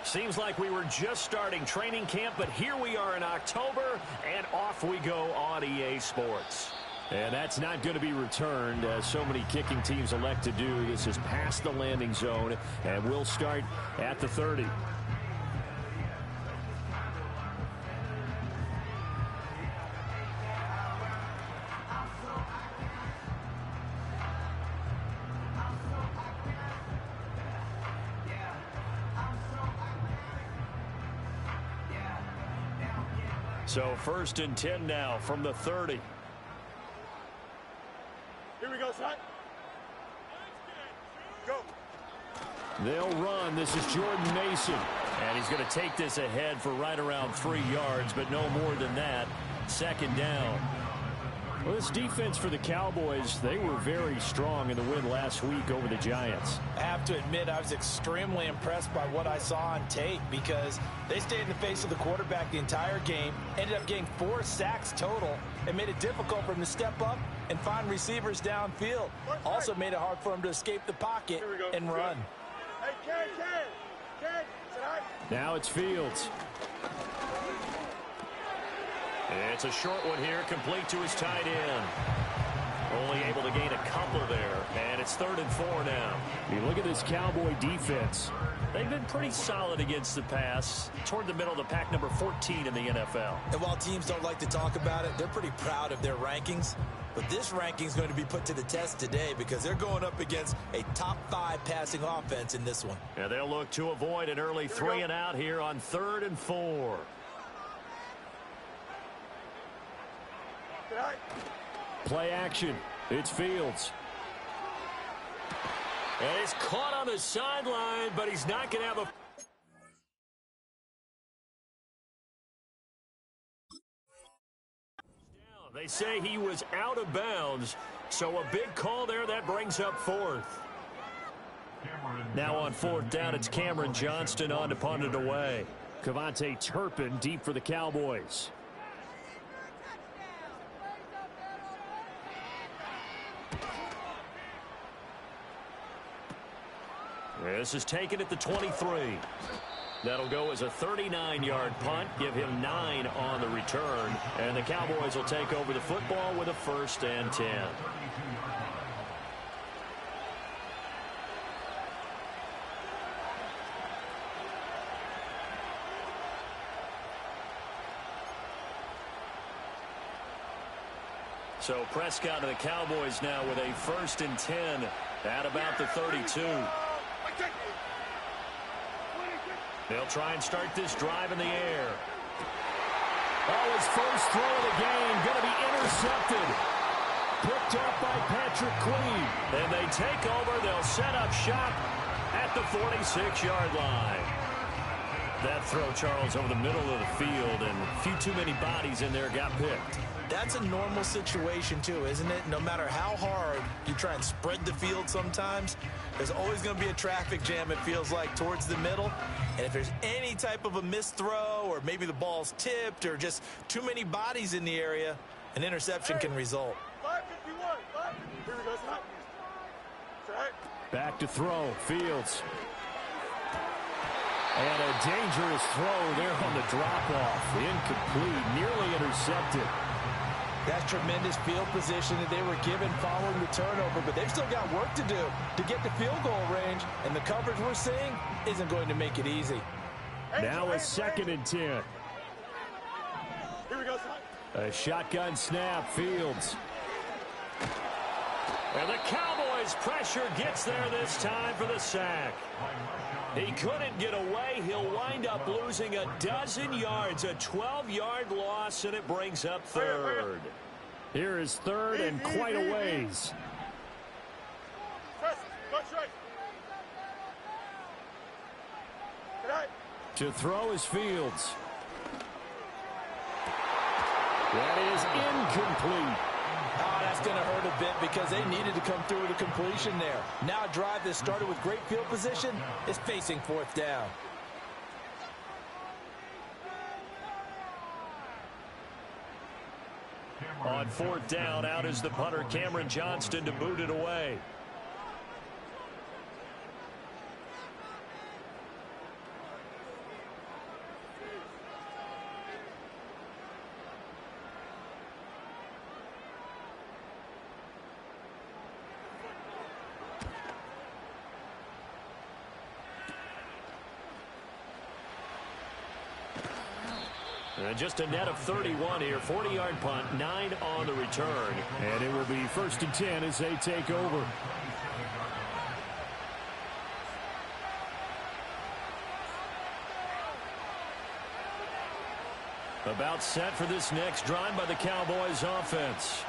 Seems like we were just starting training camp, but here we are in October, and off we go on EA Sports. And that's not going to be returned, as so many kicking teams elect to do. This is past the landing zone, and we'll start at the 30. So 1st and 10 now from the 30. Here we go, son. Go. They'll run. This is Jordan Mason. And he's going to take this ahead for right around 3 yards, but no more than that. 2nd down. Well, this defense for the Cowboys, they were very strong in the win last week over the Giants. I have to admit, I was extremely impressed by what I saw on tape because they stayed in the face of the quarterback the entire game, ended up getting 4 sacks total, and made it difficult for him to step up and find receivers downfield. Also made it hard for him to escape the pocket and run. Hey, Ken, sit high. Now it's Fields. It's a short one here, complete to his tight end. Only able to gain a couple there, and it's 3rd and 4 now. You look at this Cowboy defense. They've been pretty solid against the pass, toward the middle of the pack, number 14 in the NFL. And while teams don't like to talk about it, they're pretty proud of their rankings. But this ranking is going to be put to the test today because they're going up against a top 5 passing offense in this one. And they'll look to avoid an early 3 and out here on 3rd and 4. Play action. It's Fields. And he's caught on the sideline, but he's not going to have a... They say he was out of bounds, so a big call there. That brings up 4th. Now on 4th down, it's Cameron Johnston on to punt it away. Kevontae Turpin deep for the Cowboys. This is taken at the 23. That'll go as a 39-yard punt, give him 9 on the return, and the Cowboys will take over the football with a 1st and 10. So Prescott and the Cowboys now with a 1st and 10 at about the 32. They'll try and start this drive in the air. Oh, his first throw of the game going to be intercepted. Picked up by Patrick Queen. Then they take over. They'll set up shop at the 46-yard line. That throw, Charles, over the middle of the field, and a few too many bodies in there got picked. That's a normal situation, too, isn't it? No matter how hard you try and spread the field sometimes, there's always going to be a traffic jam, it feels like, towards the middle. And if there's any type of a missed throw or maybe the ball's tipped or just too many bodies in the area, an interception can result. 551. Here we go, son. Back to throw. Fields. And a dangerous throw there on the drop-off. Incomplete. Nearly intercepted. That's tremendous field position that they were given following the turnover, but they've still got work to do to get the field goal range, and the coverage we're seeing isn't going to make it easy. Now a 2nd and 10. Here we go, son. A shotgun snap. Fields. And the Cowboys' pressure gets there this time for the sack. He couldn't get away. He'll wind up losing a dozen yards, a 12-yard loss, and it brings up 3rd. Here is 3rd and quite a ways. To throw is Fields. That is incomplete. Oh, that's That's going to hurt a bit because they needed to come through with a completion there. Now a drive that started with great field position is facing fourth down. On fourth down, out is the punter, Cameron Johnston, to boot it away. And just a net of 31 here. 40-yard punt, 9 on the return. And it will be 1st and 10 as they take over. About set for this next drive by the Cowboys offense.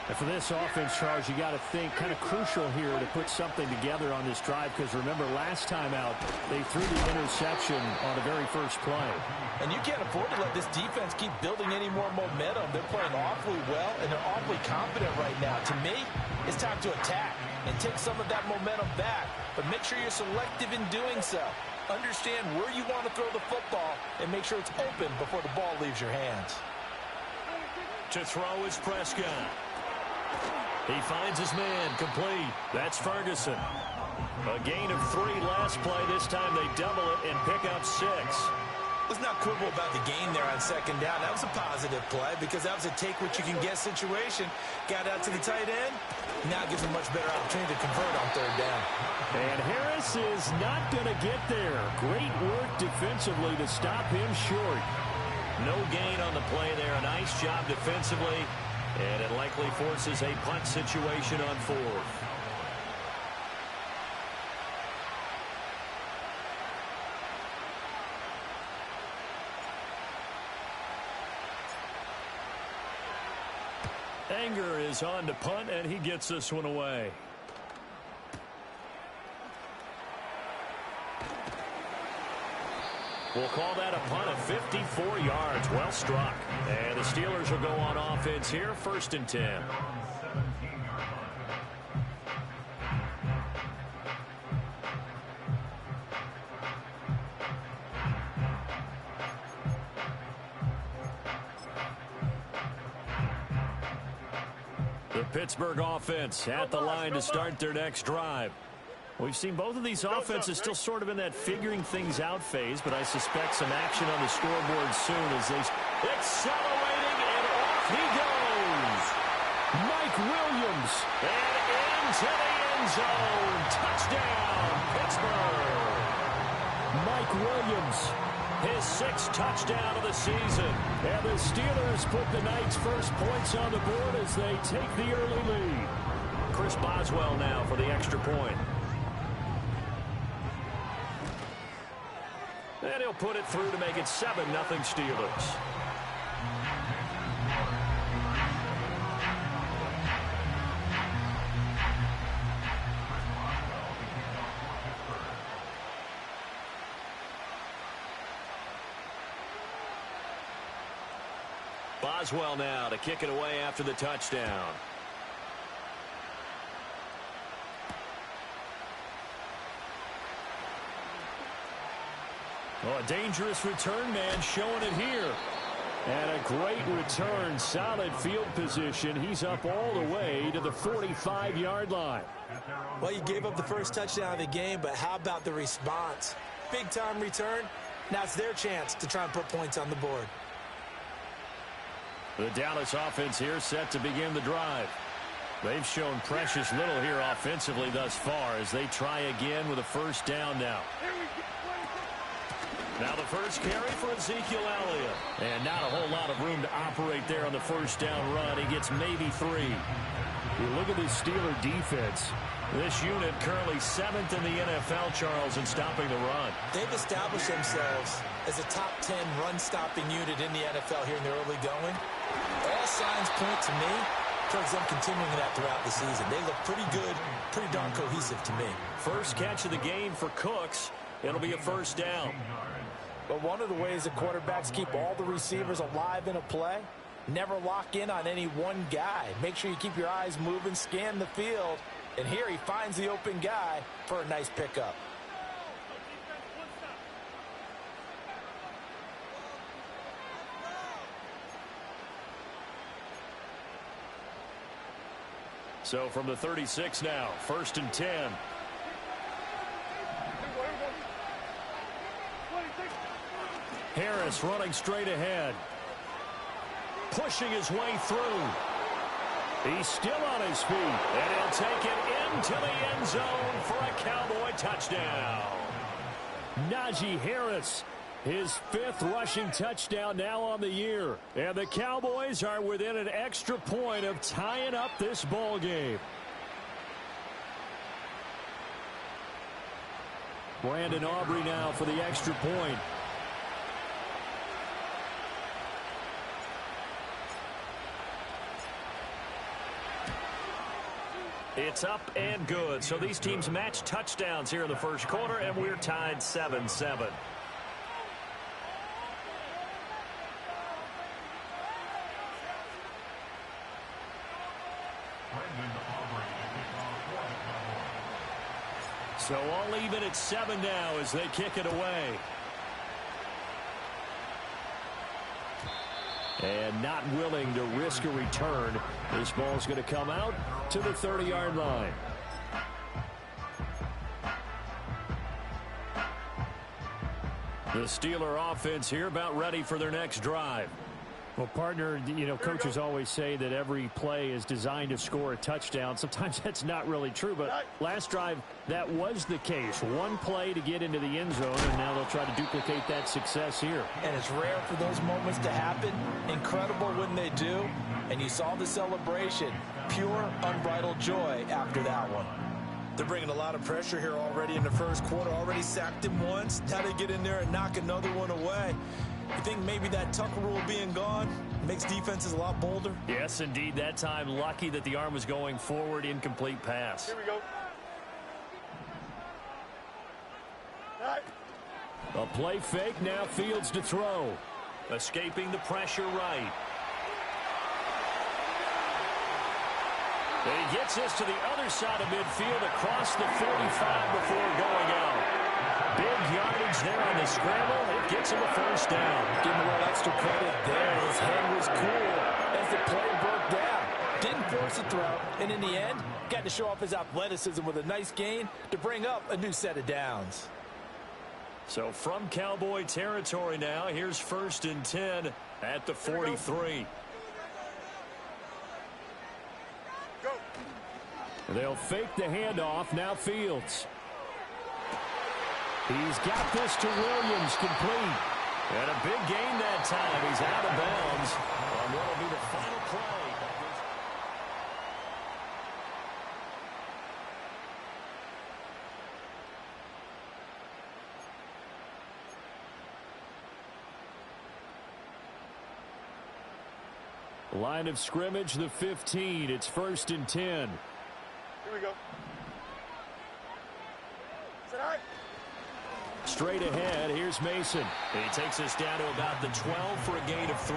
And for this offense, Charles, you got to think kind of crucial here to put something together on this drive, because remember last time out they threw the interception on the very first play. And you can't afford to let this defense keep building any more momentum. They're playing awfully well, and they're awfully confident right now. To me, it's time to attack and take some of that momentum back, but make sure you're selective in doing so. Understand where you want to throw the football and make sure it's open before the ball leaves your hands. To throw is Prescott. He finds his man, complete. That's Ferguson. A gain of 3 last play. This time they double it and pick up 6. Let's not quibble about the gain there on second down. That was a positive play because that was a take-what-you-can-get situation. Got out to the tight end. Now gives him a much better opportunity to convert on third down. And Harris is not going to get there. Great work defensively to stop him short. No gain on the play there. A nice job defensively. And it likely forces a punt situation on 4th. Anger is on to punt, and he gets this one away. We'll call that a punt of 54 yards. Well struck. And the Steelers will go on offense here, 1st and 10. The Pittsburgh offense at the line to start their next drive. We've seen both of these offenses still sort of in that figuring things out phase, but I suspect some action on the scoreboard soon as they... Accelerating, and off he goes. Mike Williams. And into the end zone. Touchdown, Pittsburgh. Mike Williams. His 6th touchdown of the season. And the Steelers put the Knights' first points on the board as they take the early lead. Chris Boswell now for the extra point. And he'll put it through to make it 7-0 Steelers. Boswell now to kick it away after the touchdown. Oh, a dangerous return man showing it here. And a great return, solid field position. He's up all the way to the 45-yard line. Well, you gave up the first touchdown of the game, but how about the response? Big-time return. Now it's their chance to try and put points on the board. The Dallas offense here set to begin the drive. They've shown precious little here offensively thus far as they try again with a first down now. Now the first carry for Ezekiel Elliott. And not a whole lot of room to operate there on the first down run. He gets maybe 3. You look at this Steeler defense. This unit currently 7th in the NFL, Charles, in stopping the run. They've established themselves as a top 10 run-stopping unit in the NFL here in the early going. All signs point to me towards them continuing that throughout the season. They look pretty good, pretty darn cohesive to me. First catch of the game for Cooks. It'll be a first down. But one of the ways that quarterbacks keep all the receivers alive in a play Never lock in on any one guy. Make sure you keep your eyes moving, scan the field. And here he finds the open guy for a nice pickup. So from the 36 now, 1st and 10. Harris running straight ahead. Pushing his way through. He's still on his feet. And he'll take it into the end zone for a Cowboy touchdown. Najee Harris, his 5th rushing touchdown now on the year. And the Cowboys are within an extra point of tying up this ball game. Brandon Aubrey now for the extra point. It's up and good. So these teams match touchdowns here in the first quarter, and we're tied 7-7. So all even at 7 now as they kick it away. And not willing to risk a return. This ball's going to come out to the 30-yard line. The Steeler offense here about ready for their next drive. Well, partner, you know, coaches always say that every play is designed to score a touchdown. Sometimes that's not really true, but last drive, that was the case. One play to get into the end zone, and now they'll try to duplicate that success here. And it's rare for those moments to happen. Incredible when they do. And you saw the celebration. Pure, unbridled joy after that one. They're bringing a lot of pressure here already in the first quarter. Already sacked him once. Now they get in there and knock another one away. You think maybe that Tucker rule being gone makes defenses a lot bolder? Yes, indeed. That time, lucky that the arm was going forward. Incomplete pass. Here we go. A play fake. Now Fields to throw. Escaping the pressure right. And he gets this to the other side of midfield across the 45 before going out. Big yardage there on the scramble. It gets him a first down. Give him a little extra credit there. His head was cool as the play broke down. Didn't force a throw. And in the end, got to show off his athleticism with a nice gain to bring up a new set of downs. So from Cowboy territory now, here's 1st and 10 at the 43. Go. They'll fake the handoff. Now Fields. He's got this to Williams, complete. And a big gain that time. He's out of bounds on what will be the final play. Line of scrimmage, the 15. It's 1st and 10. Here we go. Sit high. Straight ahead, here's Mason. And he takes us down to about the 12 for a gain of 3.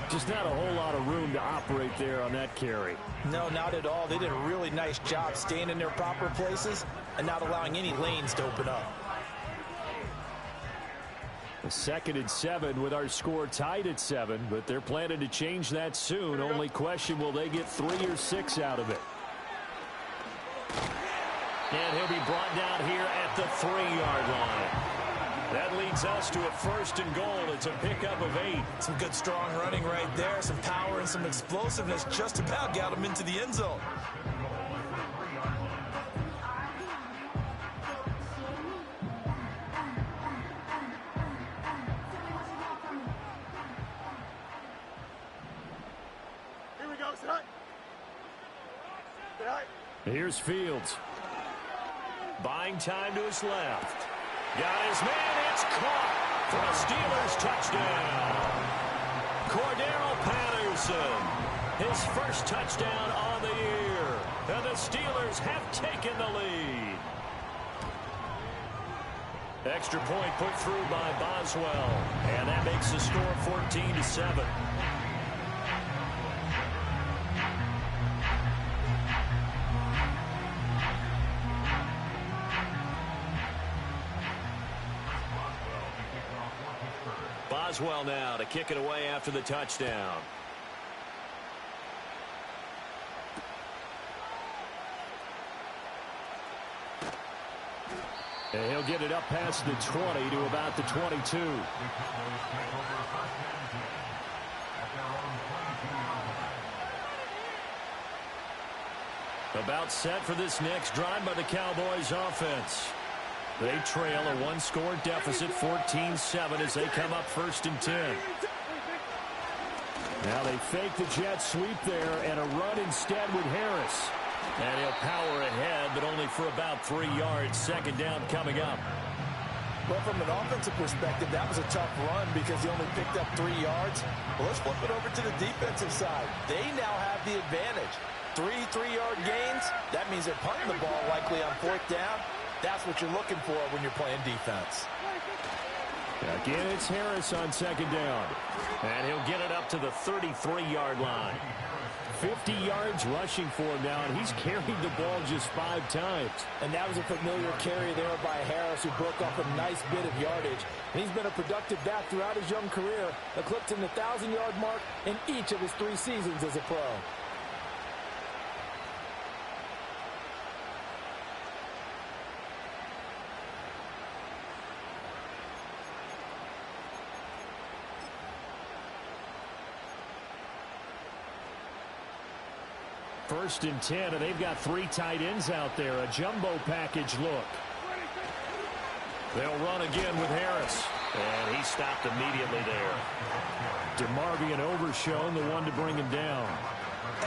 Just not a whole lot of room to operate there on that carry. No, not at all. They did a really nice job staying in their proper places and not allowing any lanes to open up. 2nd and 7 with our score tied at 7, but they're planning to change that soon. Only question, will they get 3 or 6 out of it? And he'll be brought down here at the 3-yard line. That leads us to a 1st and goal. It's a pickup of 8. Some good strong running right there. Some power and some explosiveness. Just about got him into the end zone. Here we go. Sit high. Sit high. Here's Fields. Buying time to his left. Got his man. It's caught for a Steelers touchdown. Cordero Patterson, his first touchdown on the year. And the Steelers have taken the lead. Extra point put through by Boswell. And that makes the score 14-7. Boswell now to kick it away after the touchdown. And he'll get it up past the 20 to about the 22. About set for this next drive by the Cowboys offense. They trail a one-score deficit, 14-7, as they come up 1st and 10. Now they fake the jet sweep there and a run instead with Harris. And he'll power ahead, but only for about 3 yards. 2nd down coming up. Well, from an offensive perspective, that was a tough run because he only picked up 3 yards. Well, let's flip it over to the defensive side. They now have the advantage. 3 3-yard gains, that means they're punting the ball likely on 4th down. That's what you're looking for when you're playing defense. Again, it's Harris on 2nd down. And he'll get it up to the 33-yard line. 50 yards rushing for him now, and he's carried the ball just 5 times. And that was a familiar carry there by Harris, who broke off a nice bit of yardage. And he's been a productive back throughout his young career, eclipsing the 1,000-yard mark in each of his 3 seasons as a pro. First and 10, and they've got 3 tight ends out there. A jumbo package look. They'll run again with Harris. And he stopped immediately there. DeMarvion Overshown, the one to bring him down.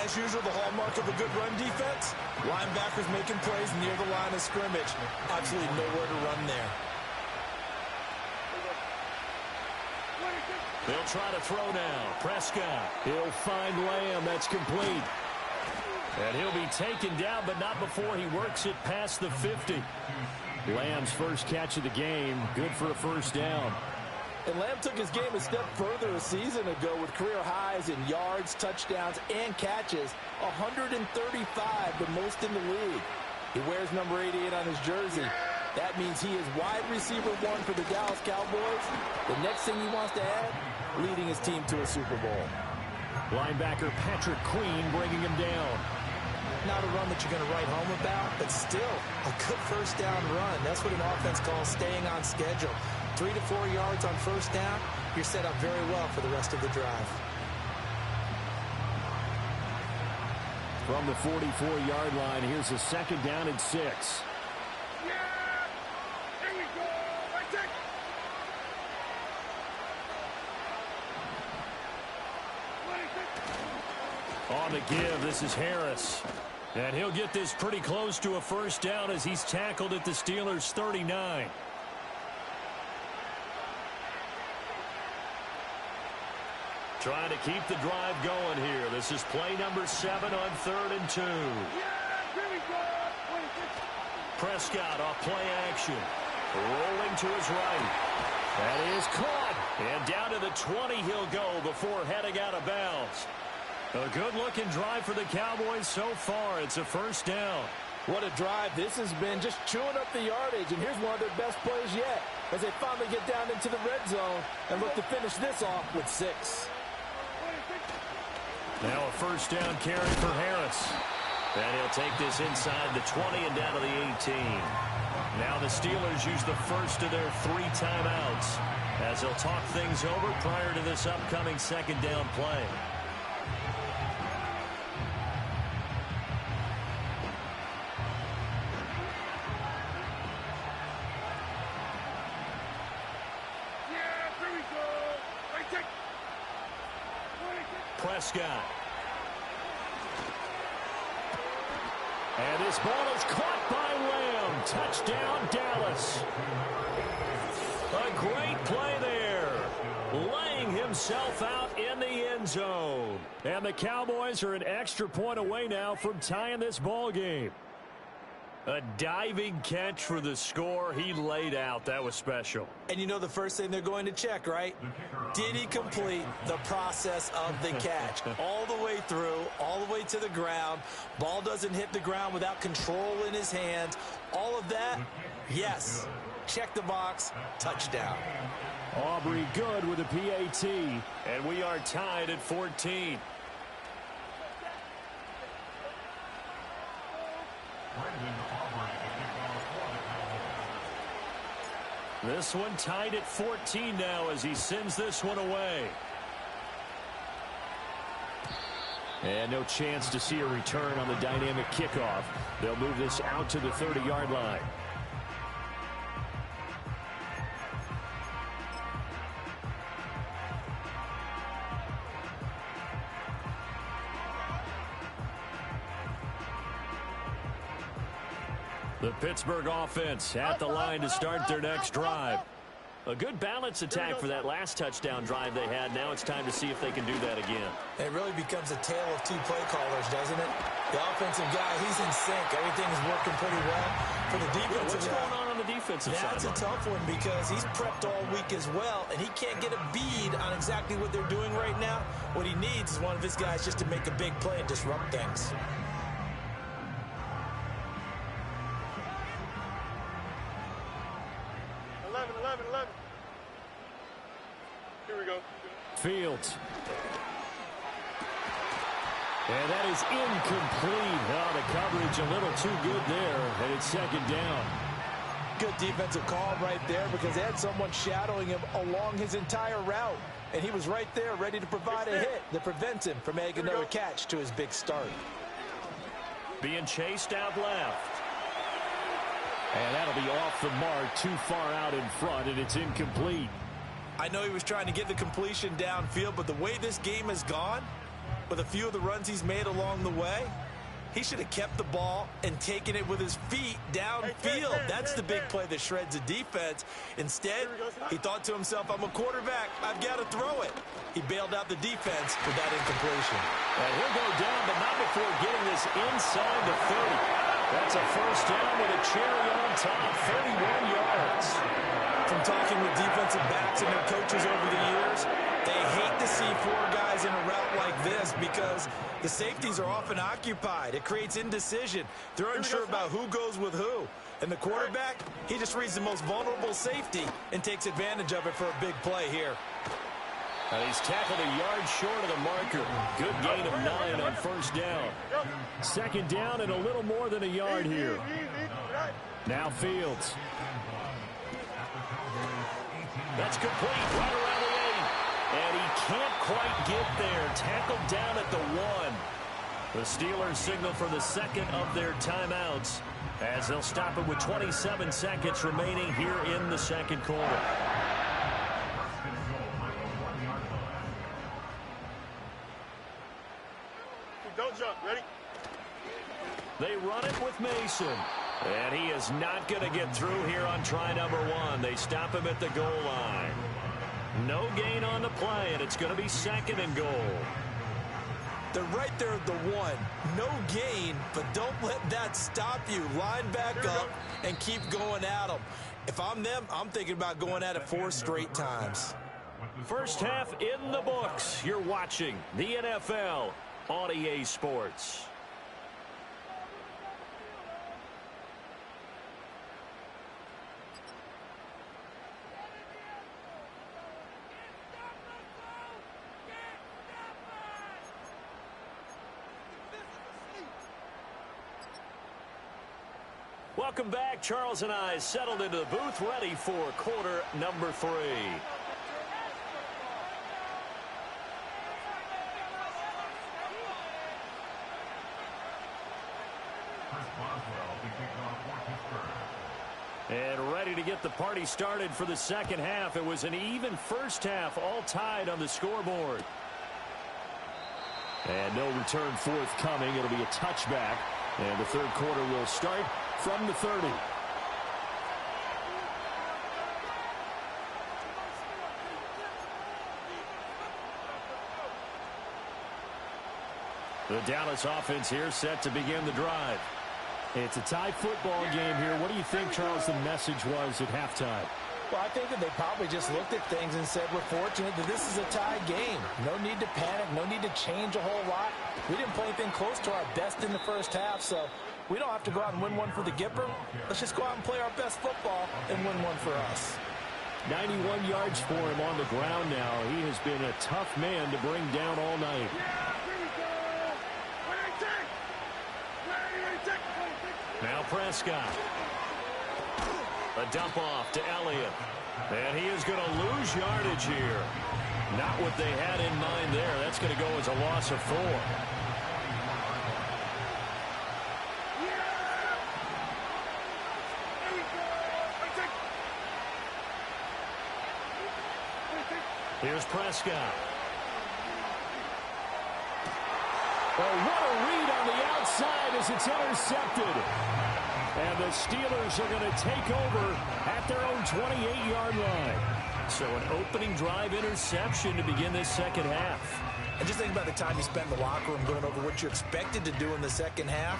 As usual, the hallmark of a good run defense, linebackers making plays near the line of scrimmage. Absolutely nowhere to run there. They'll try to throw now. Prescott. He'll find Lamb. That's complete. And he'll be taken down, but not before he works it past the 50. Lamb's first catch of the game. Good for a 1st down. And Lamb took his game a step further a season ago with career highs in yards, touchdowns, and catches. 135, the most in the league. He wears number 88 on his jersey. That means he is wide receiver 1 for the Dallas Cowboys. The next thing he wants to add, leading his team to a Super Bowl. Linebacker Patrick Queen bringing him down. Not a run that you're going to write home about, but still a good 1st down run. That's what an offense calls staying on schedule. 3 to 4 yards on 1st down, you're set up very well for the rest of the drive. From the 44-yard line, here's a 2nd down and 6. On the give, this is Harris. And he'll get this pretty close to a 1st down as he's tackled at the Steelers' 39. Trying to keep the drive going here. This is play number 7 on 3rd and 2. Prescott off play action. Rolling to his right. That is caught. And down to the 20 he'll go before heading out of bounds. A good-looking drive for the Cowboys so far. It's a 1st down. What a drive this has been, just chewing up the yardage. And here's one of their best plays yet as they finally get down into the red zone and look to finish this off with 6. Now a 1st down carry for Harris. And he'll take this inside the 20 and down to the 18. Now the Steelers use the first of their 3 timeouts as they'll talk things over prior to this upcoming 2nd down play. Prescott. And this ball is caught by Lamb. Touchdown, Dallas. A great play there. Laying himself out in the end zone. And the Cowboys are an extra point away now from tying this ball game. A diving catch for the score. He laid out. That was special. And you know the first thing they're going to check, right? Did he complete the process of the catch? All the way through, all the way to the ground. Ball doesn't hit the ground without control in his hands. All of that, yes. Check the box. Touchdown. Aubrey good with a PAT. And we are tied at 14. This one tied at 14 now as he sends this one away. And no chance to see a return on the dynamic kickoff. They'll move this out to the 30-yard line. The Pittsburgh offense at the line to start their next drive. A good balance attack for that last touchdown drive they had. Now it's time to see if they can do that again. It really becomes a tale of two play callers, doesn't it? The offensive guy, he's in sync. Everything's working pretty well. For the defensive guy, what's going on the defensive side? That's a tough one because he's prepped all week as well, and he can't get a bead on exactly what they're doing right now. What he needs is one of his guys just to make a big play and disrupt things. Fields. And that is incomplete. Oh, the coverage a little too good there, and it's second down. Good defensive call right there because they had someone shadowing him along his entire route. And he was right there ready to provide a hit that prevents him from making another catch to his big start. Being chased out left. And that'll be off the mark, too far out in front, and it's incomplete. I know he was trying to get the completion downfield, but the way this game has gone, with a few of the runs he's made along the way, he should have kept the ball and taken it with his feet downfield. That's the big play that shreds the defense. Instead, he thought to himself, I'm a quarterback. I've got to throw it. He bailed out the defense with that incompletion. And he'll go down, but not before getting this inside the 30. That's a first down with a cherry on top, 31 yards. From talking with defensive backs and their coaches over the years, they hate to see four guys in a route like this because the safeties are often occupied. It creates indecision. They're unsure about who goes with who. And the quarterback, he just reads the most vulnerable safety and takes advantage of it for a big play here. And he's tackled a yard short of the marker. Good gain of 9 on first down. Second down and a little more than a yard here. Now Fields. That's complete right around the 8. And he can't quite get there. Tackled down at the 1. The Steelers signal for the second of their timeouts as they'll stop it with 27 seconds remaining here in the second quarter. Don't jump. Ready? They run it with Mason. And he is not going to get through here on try number 1. They stop him at the goal line. No gain on the play, and it's going to be second and goal. They're right there at the 1. No gain, but don't let that stop you. Line back up and keep going at them. If I'm them, I'm thinking about going at it 4 straight times. First half in the books. You're watching the NFL on EA Sports. Welcome back. Charles and I settled into the booth, ready for quarter number 3. And ready to get the party started for the second half. It was an even first half, all tied on the scoreboard. And no return forthcoming. It'll be a touchback. And the third quarter will start from the 30. The Dallas offense here set to begin the drive. It's a tie football game here. What do you think, Charles, the message was at halftime? Well, I think that they probably just looked at things and said, we're fortunate that this is a tie game. No need to panic. No need to change a whole lot. We didn't play anything close to our best in the first half, so we don't have to go out and win one for the Gipper. Let's just go out and play our best football and win one for us. 91 yards for him on the ground now. He has been a tough man to bring down all night. Now Prescott. A dump off to Elliott. And he is going to lose yardage here. Not what they had in mind there. That's going to go as a loss of 4. Here's Prescott. Well, what a read on the outside as it's intercepted. And the Steelers are going to take over at their own 28-yard line. So an opening drive interception to begin this second half. And just think about the time you spent in the locker room going over what you expected to do in the second half.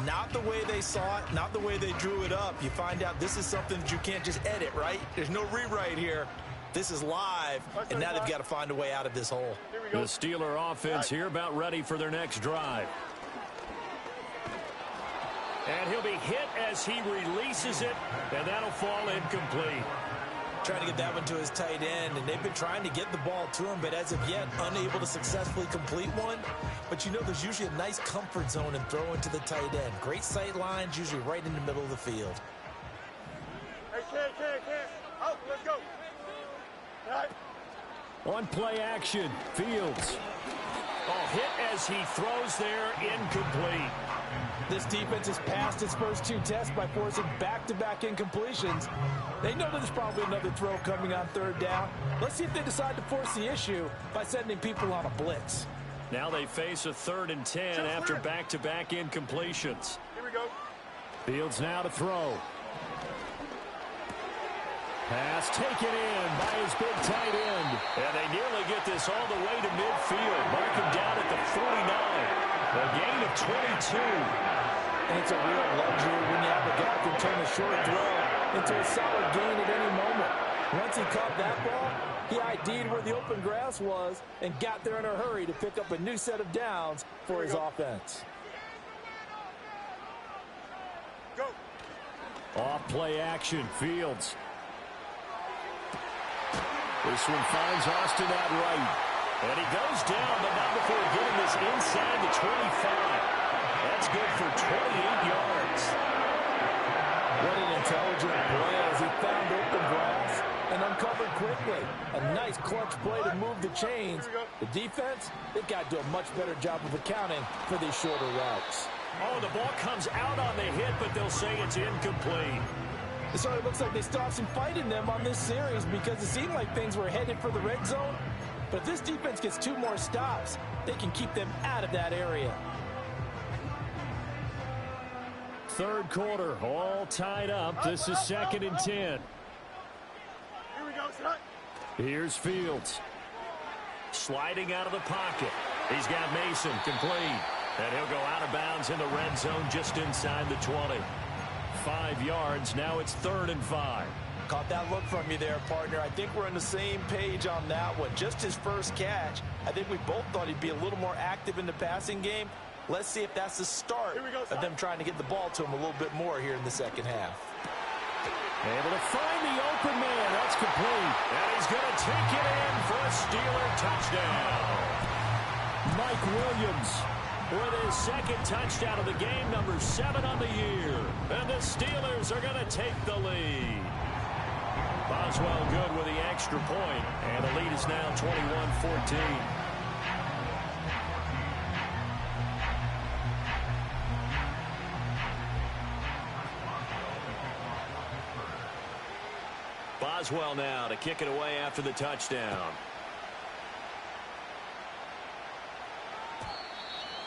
Not the way they saw it, not the way they drew it up. You find out this is something that you can't just edit, right? There's no rewrite here. This is live, and now they've got to find a way out of this hole. The Steeler offense here about ready for their next drive. And he'll be hit as he releases it, and that'll fall incomplete. Trying to get that one to his tight end, and they've been trying to get the ball to him, but as of yet, unable to successfully complete one. But you know there's usually a nice comfort zone in throwing to the tight end. Great sight lines, usually right in the middle of the field. Hey, kid. Out, let's go. On play action, Fields. Oh, hit as he throws there, incomplete. This defense has passed its first 2 tests by forcing back-to-back incompletions. They know there's probably another throw coming on 3rd down. Let's see if they decide to force the issue by sending people on a blitz. Now they face a 3rd and 10 after back-to-back incompletions. Here we go. Fields now to throw. Pass taken in by his big tight end. And they nearly get this all the way to midfield. Mark him down at the 49. A gain of 22. And it's a real luxury when you have a guy who can turn a short throw into a solid gain at any moment. Once he caught that ball, he ID'd where the open grass was and got there in a hurry to pick up a new set of downs for his offense. Go. Off play action, Fields. This one finds Austin at right. And he goes down, but not before getting this inside the 25. That's good for 28 yards. What an intelligent play as he found open grass and uncovered quickly. A nice clutch play to move the chains. The defense, they've got to do a much better job of accounting for these shorter routes. Oh, the ball comes out on the hit, but they'll say it's incomplete. It sort of looks like they stopped some fight in them on this series because it seemed like things were headed for the red zone. But if this defense gets 2 more stops, they can keep them out of that area. 3rd quarter, all tied up. This is 2nd and 10. Here we go, son. Here's Fields. Sliding out of the pocket. He's got Mason complete. And he'll go out of bounds in the red zone just inside the 20. 5 yards. Now it's 3rd and 5. Caught that look from you there, partner. I think we're on the same page on that one. Just his first catch. I think we both thought he'd be a little more active in the passing game. Let's see if that's the start of them trying to get the ball to him a little bit more here in the second half. Able to find the open man. That's complete. And he's going to take it in for a Steeler touchdown. Mike Williams with his 2nd touchdown of the game, number 7 on the year. And the Steelers are going to take the lead. Boswell good with the extra point, and the lead is now 21-14. Boswell now to kick it away after the touchdown.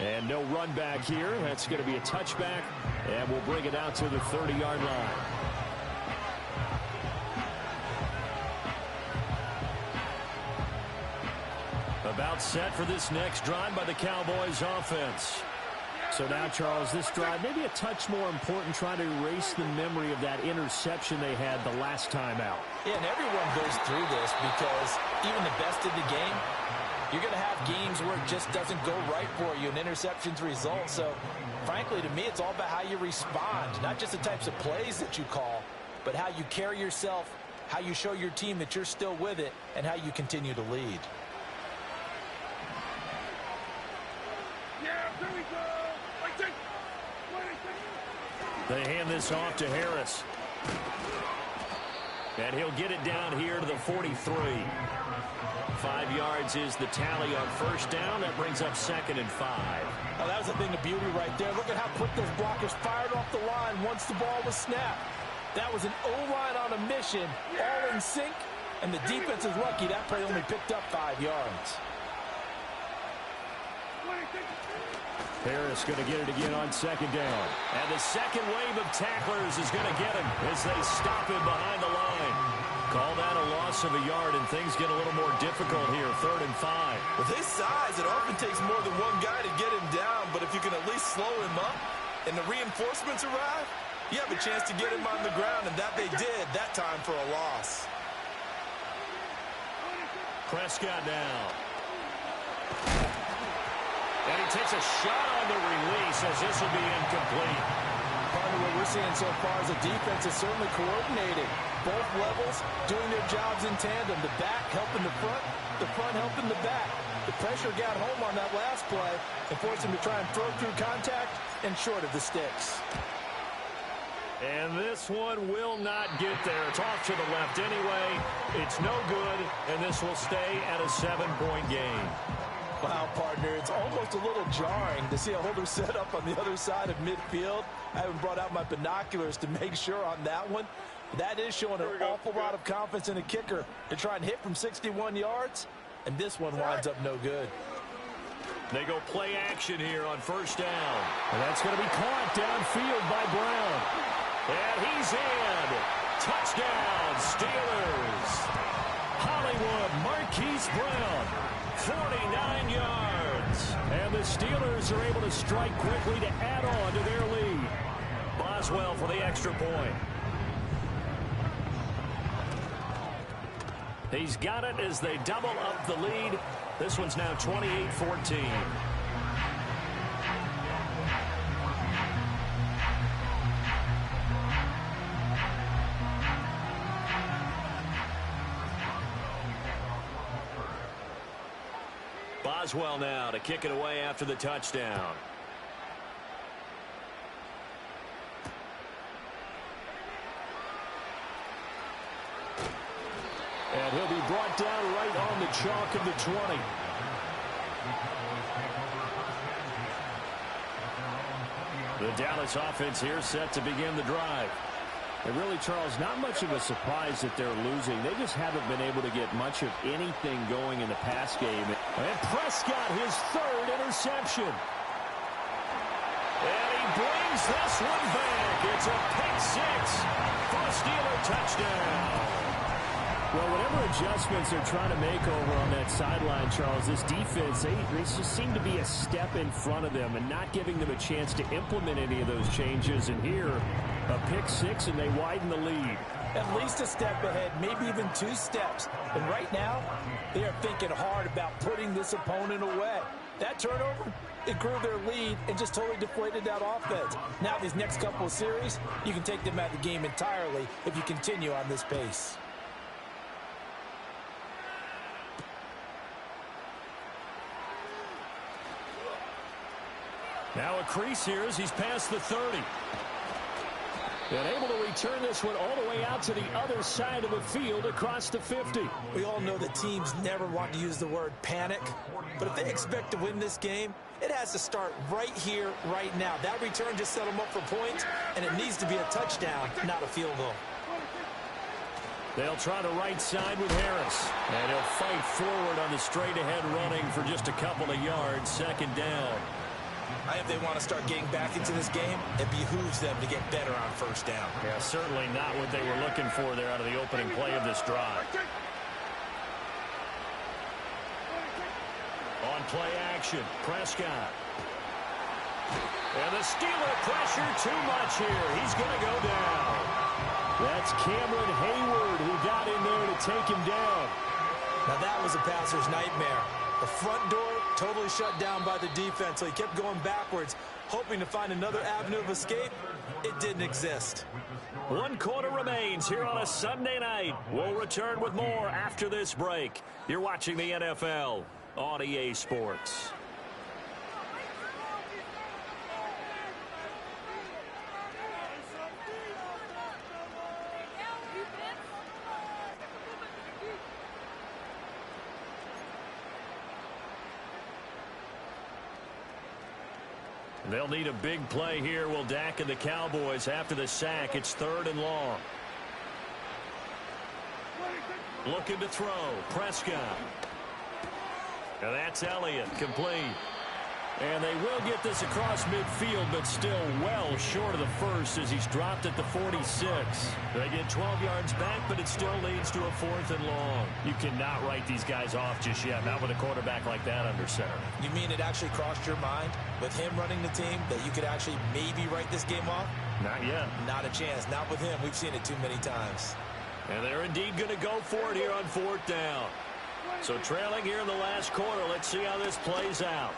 And no run back here. That's going to be a touchback, and we'll bring it out to the 30-yard line. About set for this next drive by the Cowboys offense. So now, Charles, this drive maybe a touch more important, trying to erase the memory of that interception they had the last time out. Yeah, and everyone goes through this because even the best in the game, you're going to have games where it just doesn't go right for you and interceptions result. So, frankly, to me, it's all about how you respond, not just the types of plays that you call, but how you carry yourself how you show your team that you're still with it, and how you continue to lead. They hand this off to Harris. And he'll get it down here to the 43. 5 yards is the tally on first down. That brings up 2nd and 5. Oh, that was a thing of beauty right there. Look at how quick those blockers fired off the line once the ball was snapped. That was an O-line on a mission, all in sync, and the defense is lucky that play only picked up 5 yards. Harris going to get it again on 2nd down. And the second wave of tacklers is going to get him as they stop him behind the line. Call that a loss of a yard, and things get a little more difficult here, 3rd and 5. With his size, it often takes more than one guy to get him down, but if you can at least slow him up and the reinforcements arrive, you have a chance to get him on the ground, and that they did that time for a loss. Prescott now. And he takes a shot on the release as this will be incomplete. Partner, what we're seeing so far is the defense is certainly coordinated. Both levels doing their jobs in tandem. The back helping the front helping the back. The pressure got home on that last play and forced him to try and throw through contact and short of the sticks. And this one will not get there. It's off to the left anyway. It's no good, and this will stay at a 7-point game. Wow, partner, it's almost a little jarring to see a holder set up on the other side of midfield. I haven't brought out my binoculars to make sure on that one. That is showing an awful lot of confidence in a kicker to try and hit from 61 yards, and this one winds up no good. They go play action here on first down. And that's going to be caught downfield by Brown. And he's in. Touchdown, Steelers. Hollywood Marquise Brown, 49 yards. And the Steelers are able to strike quickly to add on to their lead. Boswell for the extra point. He's got it as they double up the lead. This one's now 28-14. Boswell now to kick it away after the touchdown. And he'll be brought down right on the chalk of the 20. The Dallas offense here set to begin the drive. And really, Charles, not much of a surprise that they're losing. They just haven't been able to get much of anything going in the pass game. And Prescott, his 3rd interception. And he brings this one back. It's a pick 6 for a Steeler touchdown. Well, whatever adjustments they're trying to make over on that sideline, Charles, this defense, they just seem to be a step in front of them and not giving them a chance to implement any of those changes. And here, a pick 6, and they widen the lead. At least a step ahead, maybe even 2 steps. And right now, they are thinking hard about putting this opponent away. That turnover, it grew their lead and just totally deflated that offense. Now these next couple of series, you can take them out of the game entirely if you continue on this pace. Now a crease here as he's past the 30. And able to return this one all the way out to the other side of the field across the 50. We all know that teams never want to use the word panic, but if they expect to win this game, it has to start right here, right now. That return just set them up for points, and it needs to be a touchdown, not a field goal. They'll try the right side with Harris. And he'll fight forward on the straight-ahead running for just a couple of yards, 2nd down. If they want to start getting back into this game, it behooves them to get better on first down. Yeah, certainly not what they were looking for there out of the opening play of this drive. On play action, Prescott. And the Steeler pressure too much here. He's going to go down. That's Cameron Hayward who got in there to take him down. Now that was a passer's nightmare. The front door Totally shut down by the defense, so he kept going backwards, hoping to find another avenue of escape. It didn't exist. 1 quarter remains here on a Sunday night. We'll return with more after this break. You're watching the NFL on EA Sports. They'll need a big play here. Will Dak and the Cowboys after the sack. It's 3rd and long. Looking to throw. Prescott. And that's Elliott. Complete. And they will get this across midfield, but still well short of the first as he's dropped at the 46. They get 12 yards back, but it still leads to a 4th and long. You cannot write these guys off just yet, not with a quarterback like that under center. You mean it actually crossed your mind with him running the team that you could actually maybe write this game off? Not yet. Not a chance. Not with him. We've seen it too many times. And they're indeed going to go for it here on 4th down. So trailing here in the last quarter. Let's see how this plays out.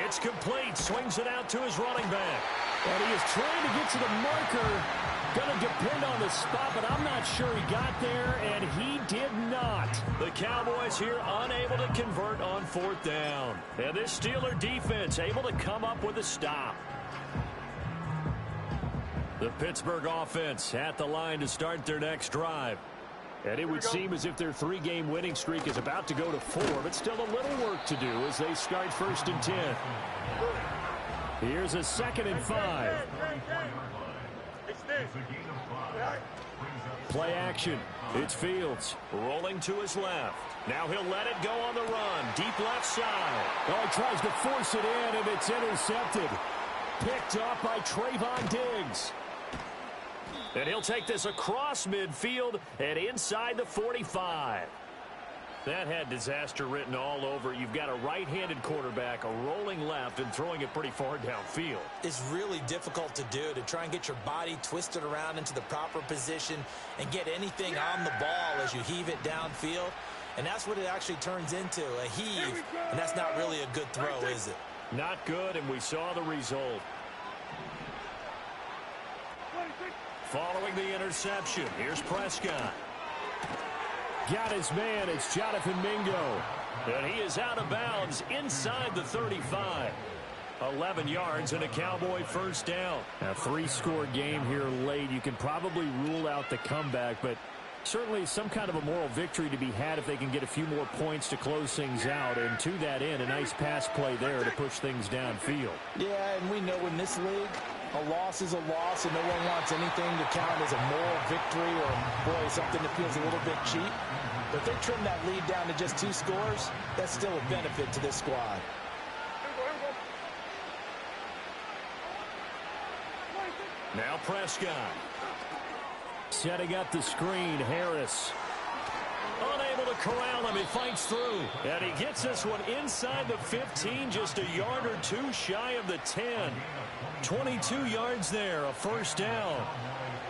It's complete. Swings it out to his running back. And he is trying to get to the marker. Going to depend on the spot, but I'm not sure he got there, and he did not. The Cowboys here unable to convert on 4th down. And this Steeler defense able to come up with a stop. The Pittsburgh offense at the line to start their next drive. And it would seem as if their 3-game winning streak is about to go to 4, but still a little work to do as they start 1st and 10. Here's a 2nd and 5. Play action. It's Fields. Rolling to his left. Now he'll let it go on the run. Deep left side. Oh, he tries to force it in, and it's intercepted. Picked up by Trayvon Diggs. And he'll take this across midfield and inside the 45. That had disaster written all over. You've got a right-handed quarterback, a rolling left, and throwing it pretty far downfield. It's really difficult to do, to try and get your body twisted around into the proper position and get anything on the ball as you heave it downfield. And that's what it actually turns into, a heave. And that's not really a good throw, is it? Not good, and we saw the result. Following the interception, here's Prescott. Got his man. It's Jonathan Mingo. And he is out of bounds inside the 35. 11 yards and a Cowboy 1st down. A 3-score game here late. You can probably rule out the comeback, but certainly some kind of a moral victory to be had if they can get a few more points to close things out. And to that end, a nice pass play there to push things downfield. Yeah, and we know in this league, a loss is a loss, and no one wants anything to count as a moral victory or, boy, something that feels a little bit cheap. But if they trim that lead down to just 2 scores, that's still a benefit to this squad. Now Prescott. Setting up the screen, Harris. Unable to corral him. He fights through. And he gets this one inside the 15, just a yard or 2 shy of the 10. 22 yards there, a 1st down.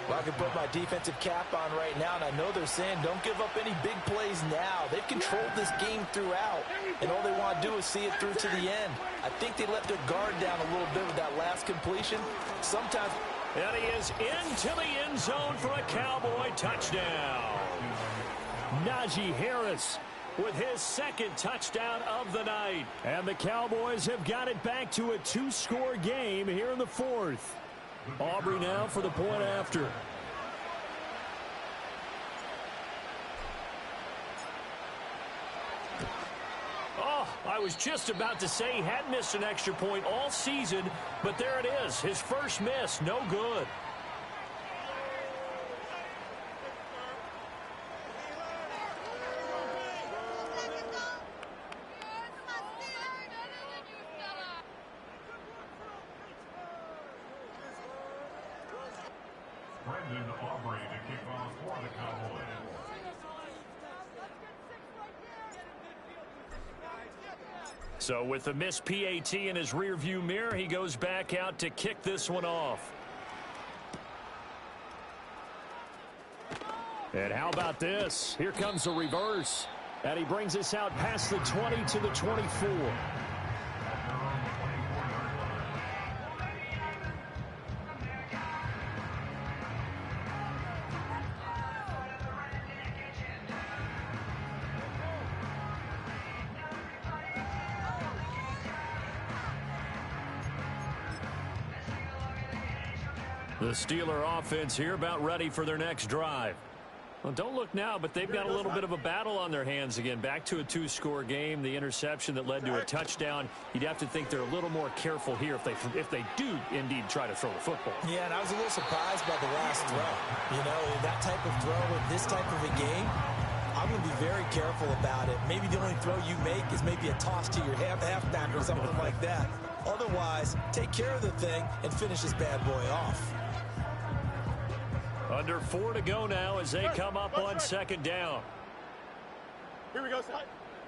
Well, I can put my defensive cap on right now, and I know they're saying don't give up any big plays now. They've controlled this game throughout, and all they want to do is see it through to the end. I think they let their guard down a little bit with that last completion. Sometimes. And he is into the end zone for a Cowboy touchdown. Najee Harris with his 2nd touchdown of the night. And the Cowboys have got it back to a 2-score game here in the 4th. Aubrey now for the point after. Oh, I was just about to say he hadn't missed an extra point all season, but there it is. His first miss, no good. So with the missed PAT in his rearview mirror, he goes back out to kick this one off. And how about this? Here comes the reverse. And he brings us out past the 20 to the 24. The Steeler offense here about ready for their next drive. Well, don't look now, but they've got a little bit of a battle on their hands again. Back to a two-score game. The interception that led to a touchdown. You'd have to think they're a little more careful here if they do indeed try to throw the football. Yeah, and I was a little surprised by the last throw. You know, that type of throw in this type of a game, I'm going to be very careful about it. Maybe the only throw you make is maybe a toss to your halfback or something like that. Otherwise, take care of the thing and finish this bad boy off. Under 4 to go now as they come up on second down. Here we go, side.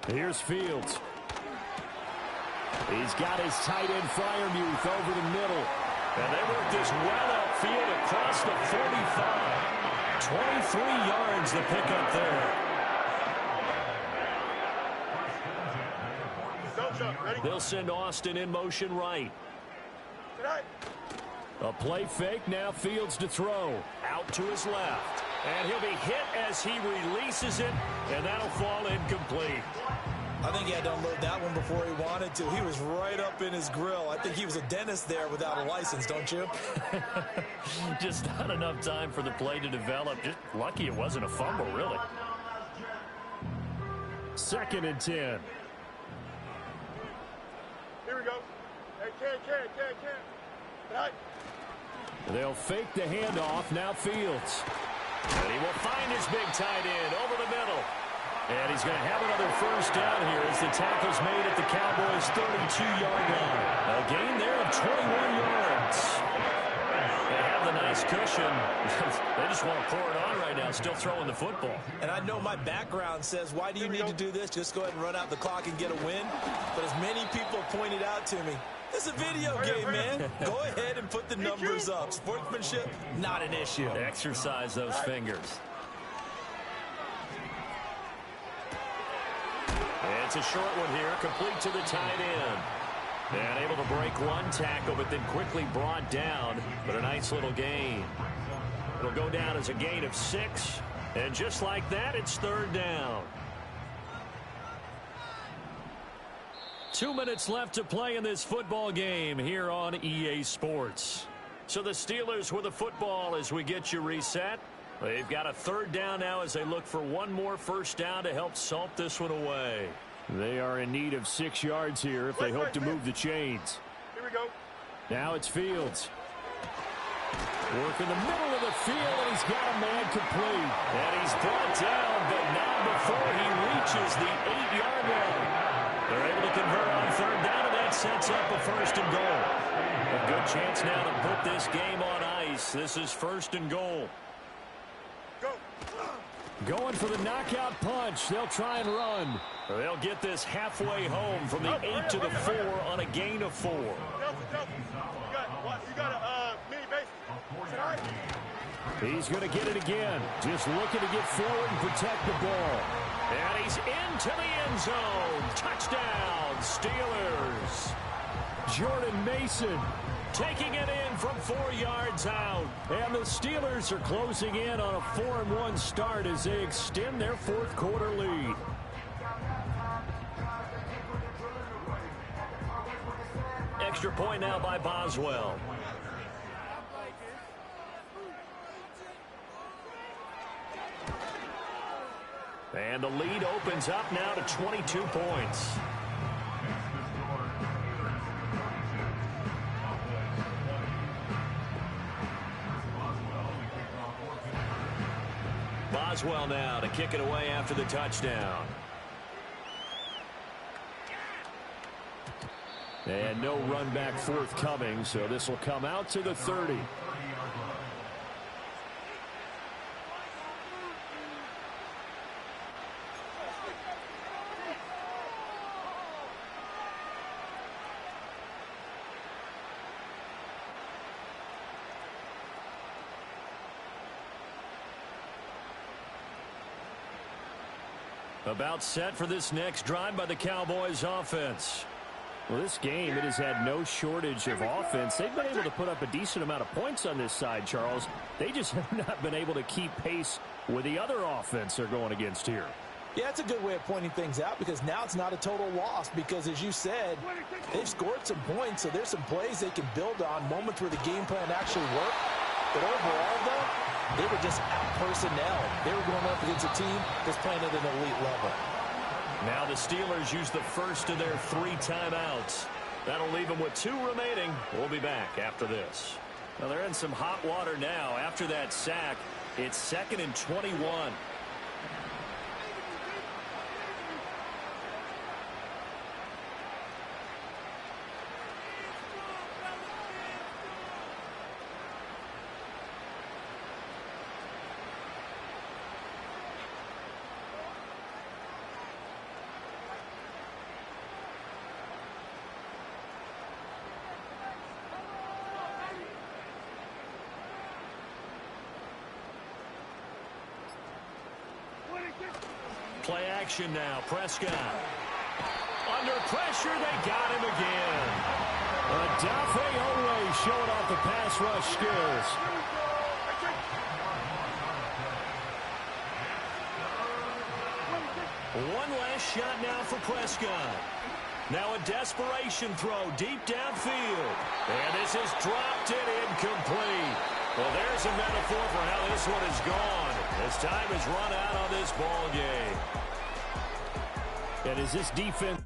Here's Fields. He's got his tight end Fryermuth over the middle. And they work this well upfield across the 45. 23 yards the pickup there. They'll send Austin in motion right. A play fake, now Fields to throw. Out to his left. And he'll be hit as he releases it, and that'll fall incomplete. I think he had to unload that one before he wanted to. He was right up in his grill. I think he was a dentist there without a license, don't you? Just not enough time for the play to develop. Just lucky it wasn't a fumble, really. 2nd and 10. Here we go. Hey, can. Right. They'll fake the handoff. Now Fields. And he will find his big tight end over the middle. And he's going to have another first down here as the tackle's made at the Cowboys' 32-yard line. A gain there of 21 yards. They have the nice cushion. They just want to pour it on right now, still throwing the football. And I know my background says, why do you need to do this? Just go ahead and run out the clock and get a win. But as many people pointed out to me, this is a video game, man. Go ahead and put the numbers up. Sportsmanship, not an issue. Exercise those fingers. And it's a short one here, complete to the tight end. And able to break one tackle, but then quickly brought down. But a nice little gain. It'll go down as a gain of 6. And just like that, it's 3rd down. 2 minutes left to play in this football game here on EA Sports. So the Steelers with the football as we get you reset. They've got a 3rd down now as they look for one more first down to help salt this one away. They are in need of 6 yards here if they hope to move the chains. Here we go. Now it's Fields. Work in the middle of the field, and he's got a man complete. And he's brought down, but not before he reaches the 8-yard line. They're able to convert on 3rd down, and that sets up a 1st and goal. A good chance now to put this game on ice. This is 1st and goal. Go. Going for the knockout punch. They'll try and run. They'll get this halfway home from the 8 to the 4 on a gain of 4. You got a mini base. He's going to get it again. Just looking to get forward and protect the ball. And he's into the end zone. Touchdown, Steelers. Jordan Mason taking it in from 4 yards out. And the Steelers are closing in on a 4-1 start as they extend their 4th quarter lead. Extra point now by Boswell. And the lead opens up now to 22 points. Boswell now to kick it away after the touchdown. And no run back forthcoming, so this will come out to the 30. About set for this next drive by the Cowboys offense. Well, this game, it has had no shortage of offense. They've been able to put up a decent amount of points on this side, Charles. They just have not been able to keep pace with the other offense they're going against here. Yeah, that's a good way of pointing things out because now it's not a total loss because, as you said, they've scored some points, so there's some plays they can build on, moments where the game plan actually worked. But overall, though, they were just out-personnel. They were going up against a team that's playing at an elite level. Now the Steelers use the first of their 3 timeouts. That'll leave them with 2 remaining. We'll be back after this. Well, they're in some hot water now. After that sack, it's 2nd and 21. Play action now. Prescott. Under pressure, they got him again. Dafe Owe showing off the pass rush skills. One last shot now for Prescott. Now a desperation throw deep downfield. And this is dropped and incomplete. Well, there's a metaphor for how this one is gone. As time has run out on this ball game. And is this defense?